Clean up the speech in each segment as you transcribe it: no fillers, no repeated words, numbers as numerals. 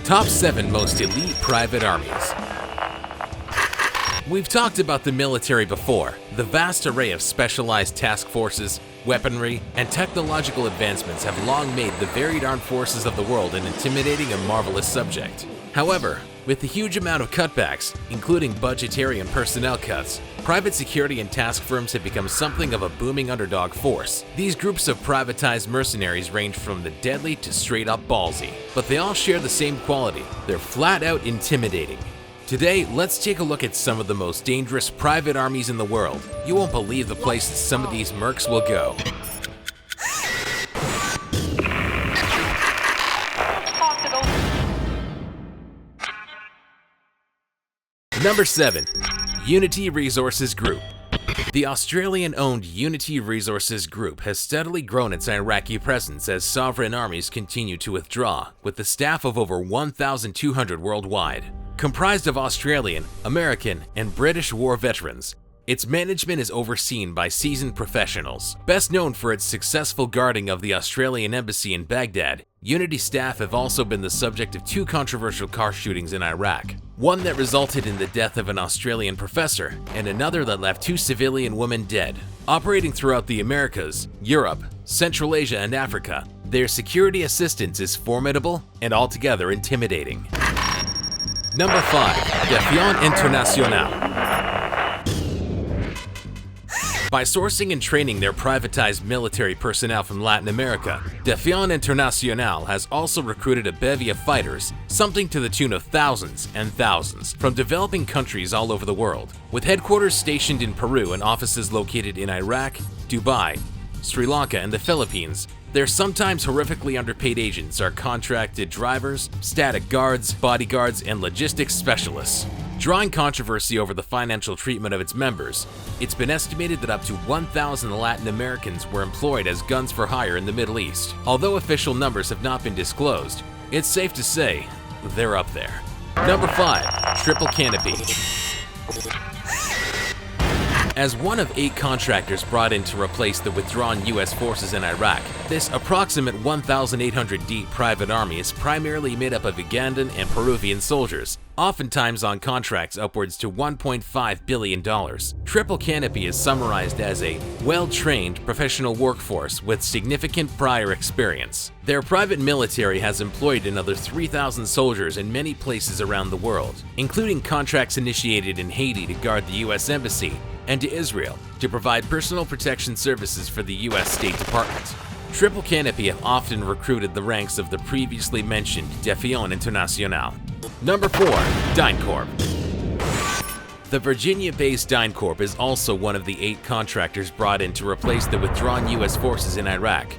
Top 7 Most Elite Private Armies. We've talked about the military before. The vast array of specialized task forces, weaponry, and technological advancements have long made the varied armed forces of the world an intimidating and marvelous subject. However, with the huge amount of cutbacks, including budgetary and personnel cuts, private security and task firms have become something of a booming underdog force. These groups of privatized mercenaries range from the deadly to straight up ballsy, but they all share the same quality: they're flat out intimidating. Today, let's take a look at some of the most dangerous private armies in the world. You won't believe the places some of these mercs will go. Number 7. Unity Resources Group. The Australian-owned Unity Resources Group has steadily grown its Iraqi presence as sovereign armies continue to withdraw, with a staff of over 1,200 worldwide. Comprised of Australian, American, and British war veterans, its management is overseen by seasoned professionals. Best known for its successful guarding of the Australian embassy in Baghdad, Unity staff have also been the subject of 2 controversial car shootings in Iraq. One that resulted in the death of an Australian professor, and another that left 2 civilian women dead. Operating throughout the Americas, Europe, Central Asia, and Africa, their security assistance is formidable and altogether intimidating. Number 5. Defion Internacional. By sourcing and training their privatized military personnel from Latin America, Defion Internacional has also recruited a bevy of fighters, something to the tune of thousands and thousands, from developing countries all over the world. With headquarters stationed in Peru and offices located in Iraq, Dubai, Sri Lanka, and the Philippines, their sometimes horrifically underpaid agents are contracted drivers, static guards, bodyguards, and logistics specialists. Drawing controversy over the financial treatment of its members, it's been estimated that up to 1,000 Latin Americans were employed as guns for hire in the Middle East. Although official numbers have not been disclosed, it's safe to say they're up there. Number 5. Triple Canopy. As one of 8 contractors brought in to replace the withdrawn U.S. forces in Iraq, this approximate 1,800-deep private army is primarily made up of Ugandan and Peruvian soldiers, oftentimes on contracts upwards to $1.5 billion. Triple Canopy is summarized as a well-trained professional workforce with significant prior experience. Their private military has employed another 3,000 soldiers in many places around the world, including contracts initiated in Haiti to guard the U.S. Embassy, and to Israel to provide personal protection services for the U.S. State Department. Triple Canopy have often recruited the ranks of the previously mentioned Defion Internacional. Number 4. DynCorp. The Virginia-based DynCorp is also one of the 8 contractors brought in to replace the withdrawn U.S. forces in Iraq.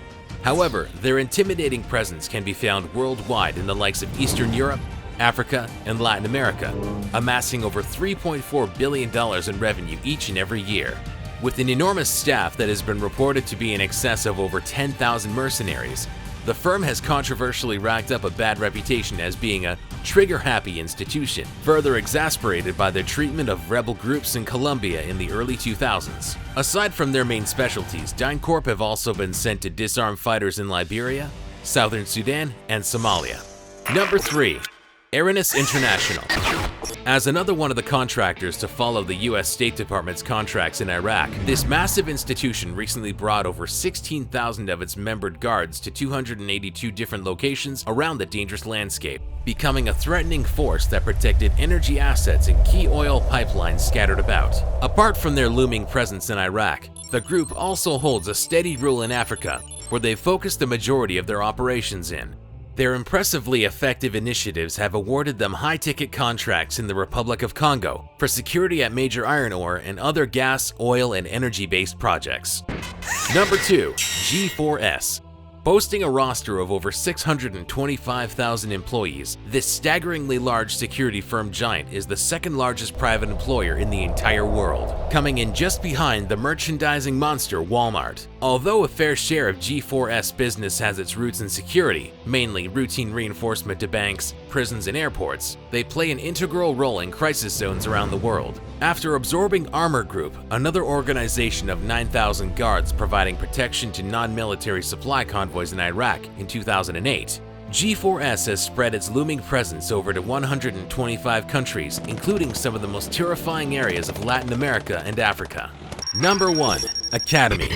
However, their intimidating presence can be found worldwide in the likes of Eastern Europe, Africa, and Latin America, amassing over $3.4 billion in revenue each and every year. With an enormous staff that has been reported to be in excess of over 10,000 mercenaries, the firm has controversially racked up a bad reputation as being a trigger-happy institution, further exasperated by their treatment of rebel groups in Colombia in the early 2000s. Aside from their main specialties, DynCorp have also been sent to disarm fighters in Liberia, Southern Sudan, and Somalia. Number 3. Erinys International. As another one of the contractors to follow the U.S. State Department's contracts in Iraq, this massive institution recently brought over 16,000 of its membered guards to 282 different locations around the dangerous landscape, becoming a threatening force that protected energy assets and key oil pipelines scattered about. Apart from their looming presence in Iraq, the group also holds a steady rule in Africa, where they've focused the majority of their operations in. Their impressively effective initiatives have awarded them high-ticket contracts in the Republic of Congo for security at major iron ore and other gas, oil, and energy-based projects. Number 2. G4S. Boasting a roster of over 625,000 employees, this staggeringly large security firm giant is the second largest private employer in the entire world, coming in just behind the merchandising monster Walmart. Although a fair share of G4S business has its roots in security, mainly routine reinforcement to banks, prisons, and airports, they play an integral role in crisis zones around the world. After absorbing Armor Group, another organization of 9,000 guards providing protection to non-military supply convoys in Iraq in 2008, G4S has spread its looming presence over to 125 countries, including some of the most terrifying areas of Latin America and Africa. Number 1. Academi.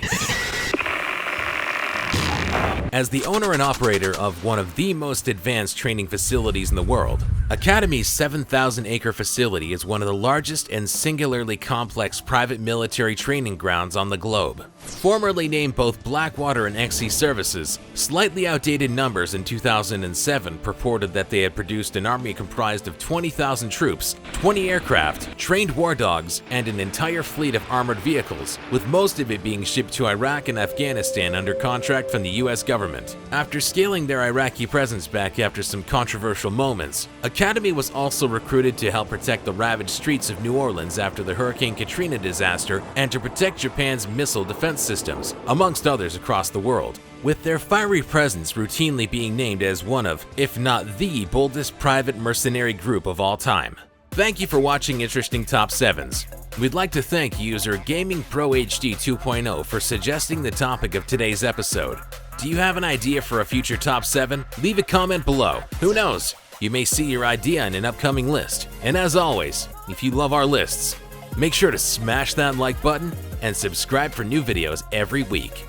As the owner and operator of one of the most advanced training facilities in the world, Academi's 7,000-acre facility is one of the largest and singularly complex private military training grounds on the globe. Formerly named both Blackwater and XC Services, slightly outdated numbers in 2007 purported that they had produced an army comprised of 20,000 troops, 20 aircraft, trained war dogs, and an entire fleet of armored vehicles, with most of it being shipped to Iraq and Afghanistan under contract from the US government. After scaling their Iraqi presence back after some controversial moments, Academi was also recruited to help protect the ravaged streets of New Orleans after the Hurricane Katrina disaster and to protect Japan's missile defense systems, amongst others across the world, with their fiery presence routinely being named as one of, if not the boldest private mercenary group of all time. Thank you for watching Interesting Top 7s. We'd like to thank user Gaming Pro HD 2.0 for suggesting the topic of today's episode. Do you have an idea for a future Top 7? Leave a comment below. Who knows? You may see your idea in an upcoming list. And as always, if you love our lists, make sure to smash that like button and subscribe for new videos every week.